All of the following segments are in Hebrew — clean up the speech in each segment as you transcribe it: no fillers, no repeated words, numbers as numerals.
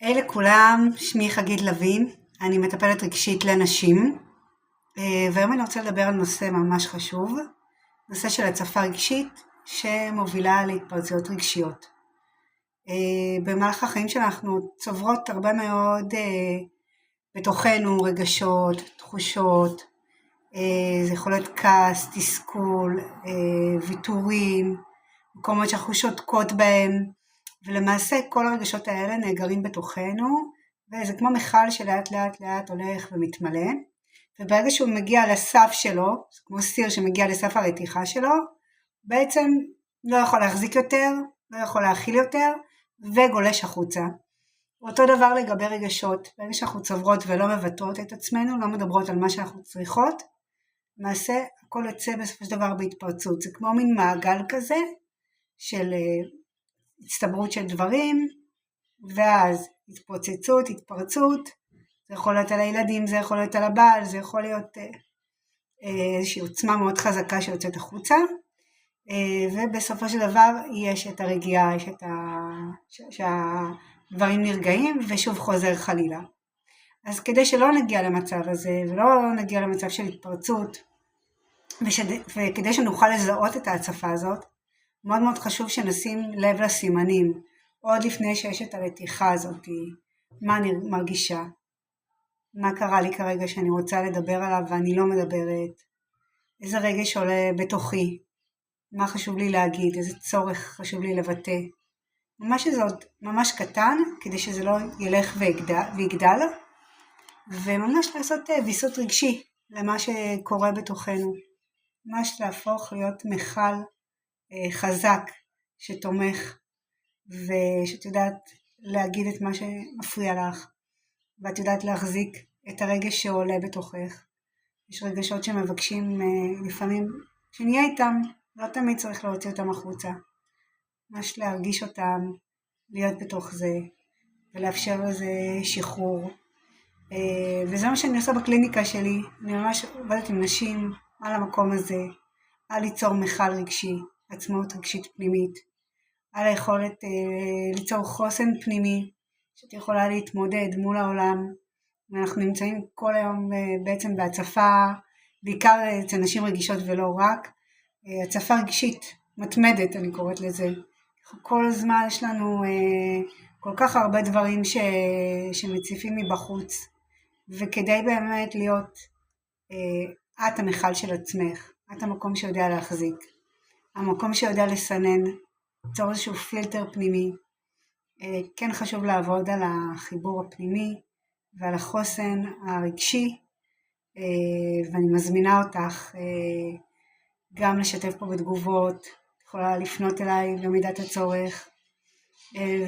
היי לכולם, שמי חגית לוין, אני מטפלת רגשית לנשים, והיום אני רוצה לדבר על נושא ממש חשוב, נושא של הצפה רגשית שמובילה להתפרצויות רגשיות. במהלך החיים שאנחנו צוברות הרבה מאוד בתוכנו רגשות, תחושות, זה יכול להיות כעס, תסכול, ויתורים, מקומות שאנחנו שותקות בהם, ולמעשה כל הרגשות האלה נאגרים בתוכנו, וזה כמו מיכל שלאט לאט לאט הולך ומתמלא, וברגע שהוא מגיע לסף שלו, כמו סיר שמגיע לסף הרתיחה שלו, בעצם לא יכול להחזיק יותר, לא יכול להכיל יותר, וגולש החוצה. אותו דבר לגבי רגשות, ברגע שאנחנו צוברות ולא מבטאות את עצמנו, לא מדברות על מה שאנחנו צריכות, למעשה הכל יוצא בסופו של דבר בהתפרצות, זה כמו מין מעגל כזה, של הצטברות של דברים, ואז התפוצצות, התפרצות, זה יכול להיות על הילדים, זה יכול להיות על הבעל, זה יכול להיות איזושהי עוצמה מאוד חזקה שיוצאת החוצה, ובסופו של דבר יש את הרגיעה, יש את שהדברים נרגעים, ושוב חוזר חלילה. אז כדי שלא נגיע למצב הזה, ולא נגיע למצב של התפרצות, וכדי שנוכל לזהות את ההצפה הזאת, מאוד מאוד חשוב שנשים לב לסימנים, עוד לפני שיש את הרתיחה הזאת, מה אני מרגישה, מה קרה לי כרגע שאני רוצה לדבר עליו ואני לא מדברת, איזה רגש עולה בתוכי, מה חשוב לי להגיד, איזה צורך חשוב לי לבטא, ממש זה עוד ממש קטן, כדי שזה לא ילך ויגדל, וממש לעשות ויסות רגשי למה שקורה בתוכנו, ממש להפוך להיות מיכל חזק שתומך ושאת יודעת להגיד את מה שמפריע לך ואת יודעת להחזיק את הרגש שעולה בתוכך. יש רגשות שמבקשים לפעמים שנהיה איתם, לא תמיד צריך להוציא אותם החוצה, ממש להרגיש אותם, להיות בתוך זה ולאפשר לזה שחרור. וזה מה שאני עושה בקליניקה שלי, אני ממש עובדת עם נשים על המקום הזה, על ליצור מיכל רגשי, עצמאות רגשית פנימית, על היכולת ליצור חוסן פנימי, שאת יכולה להתמודד מול העולם, ואנחנו נמצאים כל היום בעצם בהצפה, בעיקר אצל נשים רגישות ולא רק, הצפה רגשית, מתמדת אני קוראת לזה, כל הזמן יש לנו כל כך הרבה דברים שמציפים מבחוץ, וכדי באמת להיות את המיכל של עצמך, את המקום שיודע להחזיק, המקום שיודע לסנן, ליצור איזשהו פילטר פנימי, כן חשוב לעבוד על החיבור הפנימי ועל החוסן הרגשי, ואני מזמינה אותך גם לשתף פה בתגובות, יכולה לפנות אליי במידת הצורך,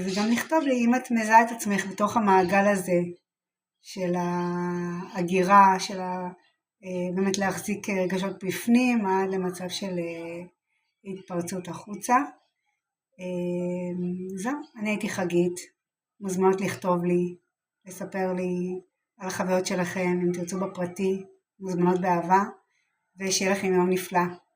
וגם לכתוב לי אם את מזהה את עצמך בתוך המעגל הזה של ההגירה, של באמת להחזיק רגשות בפנים עד למצב של התפרצות החוצה. זהו, אני הייתי חגית, מוזמנות לכתוב לי, לספר לי על החוויות שלכם, אם תרצו בפרטי, מוזמנות באהבה, ושיהיה לכם יום נפלא.